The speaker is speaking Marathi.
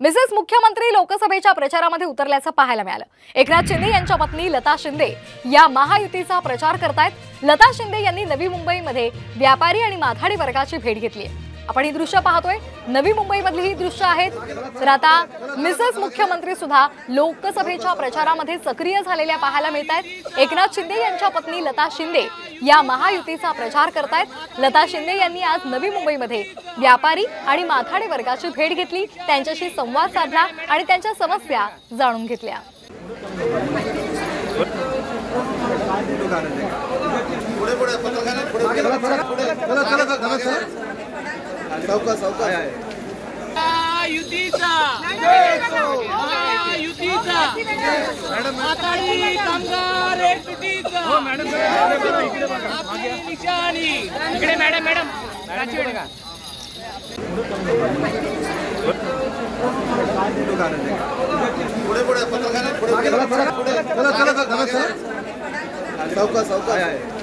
मिसेस मुख्यमंत्री लोकसभेच्या प्रचारामध्ये उतरल्याचं पाहायला मिळालं। एकनाथ शिंदे यांच्या पत्नी लता शिंदे या महायुतीचा प्रचार करतायत। लता शिंदे यांनी नवी मुंबईमध्ये व्यापारी आणि माथाडी वर्गाची भेट घेतली आहे। आपण ही दृश्य पाहतोय, नवी मुंबईमधली ही दृश्य आहेत। तर आता मिसेस मुख्यमंत्री सुद्धा लोकसभेच्या प्रचारामध्ये सक्रिय झालेल्या पाहायला मिळतायत। एकनाथ शिंदे यांच्या पत्नी लता शिंदे या महायुतीचा प्रचार करतायत। लता शिंदे यांनी आज नवी मुंबईमध्ये व्यापारी आणि माथाडी वर्गाची भेट घेतली, त्यांच्याशी संवाद साधला आणि त्यांच्या समस्या जाणून घेतल्या। चला